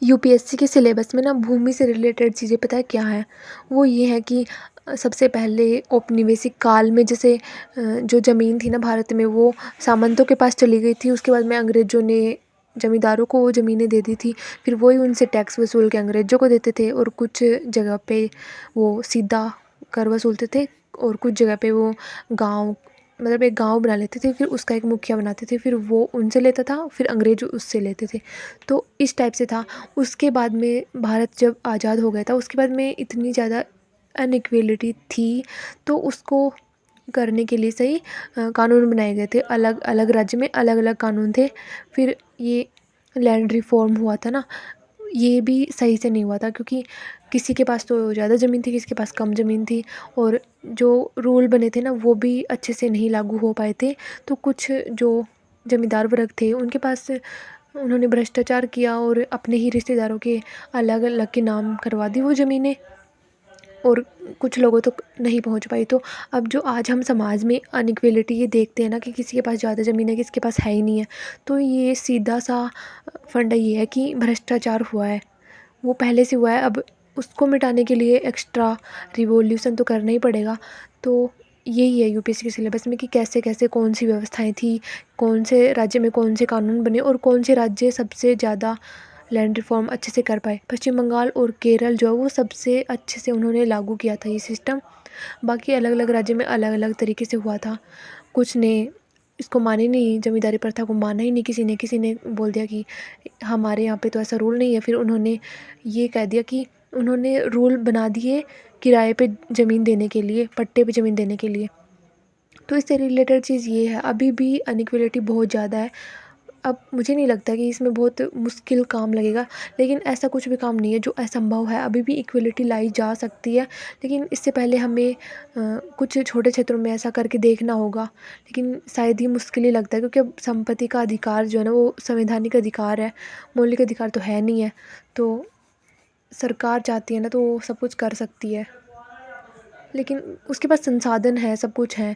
UPSC के syllabus में ना भूमि से रिलेटेड चीज़ें पता है क्या है? वो ये है कि सबसे पहले औपनिवेशिक काल में जैसे जो ज़मीन थी ना भारत में वो सामंतों के पास चली गई थी। उसके बाद में अंग्रेज़ों ने ज़मींदारों को वो ज़मीनें दे दी थी। फिर वही उनसे टैक्स वसूल के अंग्रेज़ों को देते थे और कुछ जगह पे वो सीधा कर वसूलते थे और कुछ जगह पे वो गाँव मतलब एक गाँव बना लेते थे, फिर उसका एक मुखिया बनाते थे, फिर वो उनसे लेता था, फिर अंग्रेज़ उससे लेते थे। तो इस टाइप से था। उसके बाद में भारत जब आज़ाद हो गया था उसके बाद में इतनी ज़्यादा अनइक्वालिटी थी, तो उसको करने के लिए सही कानून बनाए गए थे। अलग अलग राज्य में अलग अलग कानून थे। फिर ये लैंड रिफॉर्म हुआ था ना, ये भी सही से नहीं हुआ था क्योंकि किसी के पास तो ज़्यादा ज़मीन थी, किसी के पास कम ज़मीन थी और जो रूल बने थे ना वो भी अच्छे से नहीं लागू हो पाए थे। तो कुछ जो ज़मींदार वर्ग थे उनके पास उन्होंने भ्रष्टाचार किया और अपने ही रिश्तेदारों के अलग अलग के नाम करवा दी वो ज़मीनें और कुछ लोगों तक नहीं पहुंच पाई। तो अब जो आज हम समाज में अनइक्वालिटी ये देखते हैं ना कि किसी के पास ज़्यादा ज़मीन है, किसी के पास है ही नहीं है, तो ये सीधा सा फंडा ये है कि भ्रष्टाचार हुआ है। वो पहले से हुआ है, अब उसको मिटाने के लिए एक्स्ट्रा रिवॉल्यूशन तो करना ही पड़ेगा। तो यही है यूपीएससी के सिलेबस में कि कैसे-कैसे कौन-सी व्यवस्थाएँ थी, कौन से राज्य में कौन से कानून बने और कौन से राज्य सबसे ज़्यादा लैंड रिफ़ॉर्म अच्छे से कर पाए। पश्चिम बंगाल और केरल जो है वो सबसे अच्छे से उन्होंने लागू किया था ये सिस्टम। बाकी अलग-अलग राज्य में अलग-अलग तरीके से हुआ था। कुछ ने इसको माना ही नहीं, ज़मींदारी प्रथा को माना ही नहीं किसी ने बोल दिया कि हमारे यहाँ पे तो ऐसा रूल नहीं है। फिर उन्होंने ये कह दिया कि उन्होंने रूल बना दिए किराए पे ज़मीन देने के लिए, पट्टे पे ज़मीन देने के लिए। तो इससे रिलेटेड चीज़ ये है, अभी भी अनइक्वालिटी बहुत ज़्यादा है। अब मुझे नहीं लगता कि इसमें बहुत मुश्किल काम लगेगा, लेकिन ऐसा कुछ भी काम नहीं है जो असंभव है, अभी भी इक्वलिटी लाई जा सकती है। लेकिन इससे पहले हमें कुछ छोटे क्षेत्रों में ऐसा करके देखना होगा, लेकिन शायद ही मुश्किल ही लगता है क्योंकि अब संपत्ति का अधिकार जो है ना वो संवैधानिक अधिकार है, मौलिक अधिकार तो है नहीं है। तो सरकार चाहती है ना तो वो सब कुछ कर सकती है, लेकिन उसके पास संसाधन है, सब कुछ है।